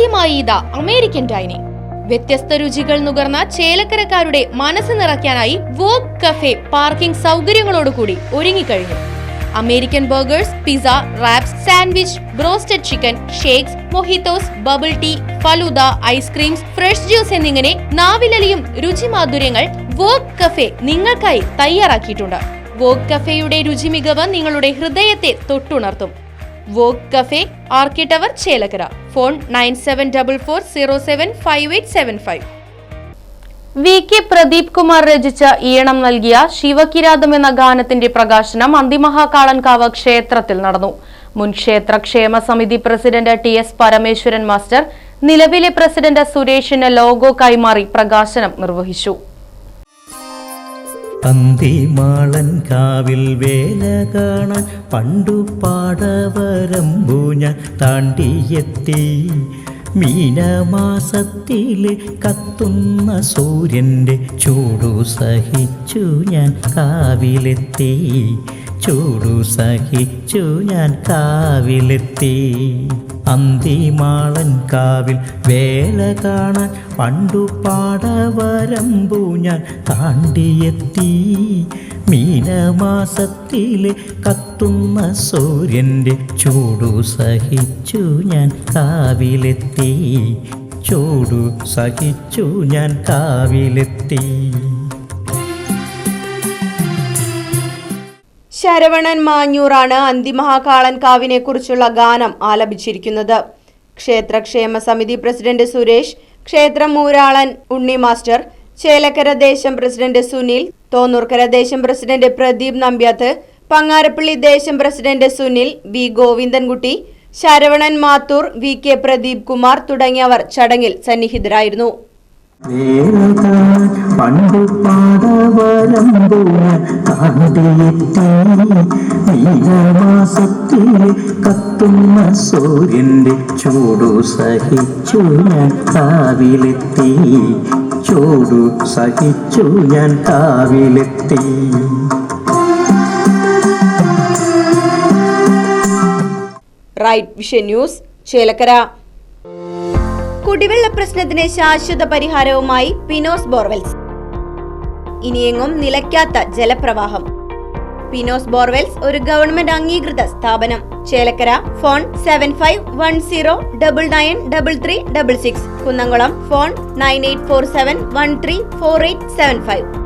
ആദ്യമായി ഇതാ American dining. വ്യത്യസ്ത രുചികൾ നുകർന്ന ചേലക്കരക്കാരുടെ മനസ്സ് നിറയ്ക്കാനായി വോഗ് കഫേ പാർക്കിംഗ് സൗകര്യങ്ങളോടുകൂടി ഒരുങ്ങിക്കഴിഞ്ഞു. American burgers, pizza, wraps, sandwich, broasted chicken, shakes, mojitos, bubble tea, falooda, ice creams, fresh juice എന്നിങ്ങനെ നാവിലലിയും രുചിമാധുര്യങ്ങൾ വോഗ് കഫേ നിങ്ങൾക്കായി തയ്യാറാക്കിയിട്ടുണ്ട്. വോഗ് കഫേയുടെ രുചി മികവ് നിങ്ങളുടെ ഹൃദയത്തെ തൊട്ടുണർത്തും. Vogue Cafe, Archi Tower, Chelakkara. Phone 9744075875. VK Pradeep Kumar രചിച്ച ഈണം നൽകിയ ശിവകിരാതം എന്ന ഗാനത്തിന്റെ പ്രകാശനം അന്തിമഹാകാളൻകാവ് ക്ഷേത്രത്തിൽ നടന്നു. മുൻ ക്ഷേത്ര ക്ഷേമ സമിതി പ്രസിഡന്റ് TS പരമേശ്വരൻ മാസ്റ്റർ നിലവിലെ പ്രസിഡന്റ് സുരേഷിന് ലോഗോ കൈമാറി പ്രകാശനം നിർവഹിച്ചു. അന്തിമാളൻകാവിൽ വേല കാണാൻ പണ്ടു പാടവരമ്പു ഞാൻ താണ്ടിയെത്തി. മീനമാസത്തിലെ കത്തുന്ന സൂര്യൻ്റെ ചൂടു സഹിച്ചു ഞാൻ കാവിലെത്തി. ചൂടു സഹിച്ചു ഞാൻ കാവിലെത്തി. അന്തിമാളൻകാവിൽ വേല കാണാൻ പണ്ടു പാടവരമ്പു ഞാൻ താണ്ടിയെത്തി. മീനമാസത്തിലെ കത്തുന്ന സൂര്യൻ്റെ ചൂടു സഹിച്ചു ഞാൻ കാവിലെത്തി. ചൂടു സഹിച്ചു ഞാൻ കാവിലെത്തി. ശരവണൻ മാഞ്ഞൂറാണ് അന്തിമഹാകാളൻകാവിനെ കുറിച്ചുള്ള ഗാനം ആലപിച്ചിരിക്കുന്നത്. ക്ഷേത്രക്ഷേമ സമിതി പ്രസിഡന്റ് സുരേഷ്, ക്ഷേത്രം മൂരാളൻ ഉണ്ണി മാസ്റ്റർ, ചേലക്കര ദേശം പ്രസിഡന്റ് സുനിൽ, തോന്നൂർക്കര ദേശം പ്രസിഡന്റ് പ്രദീപ് നമ്പ്യാത്ത്, പങ്ങാരപ്പള്ളി ദേശം president Sunil, B Govindankutty, Saravanan Mathur, VK Pradeep Kumar തുടങ്ങിയവർ ചടങ്ങിൽ സന്നിഹിതരായിരുന്നു. പണ്ടു പാടവരമ്പു താണ്ടിയെത്തി. മീനമാസത്തിലെ കത്തുന്ന സൂര്യൻ്റെ ചൂടു സഹിച്ചു ഞാൻ കാവിലെത്തി. ചൂടു സഹിച്ചു ഞാൻ കാവിലെത്തി. Right Vision News, Chelakkara. കുടിവെള്ള പ്രശ്നത്തിന് ശാശ്വത പരിഹാരവുമായി പിനോസ് ബോർവെൽസ്. ഇനിയെങ്ങും നിലയ്ക്കാത്ത ജലപ്രവാഹം. പിനോസ് ബോർവെൽസ് ഒരു ഗവൺമെന്റ് അംഗീകൃത സ്ഥാപനം. ചേലക്കര. ഫോൺ 7510993366. കുന്നംകുളം. ഫോൺ 9847134875.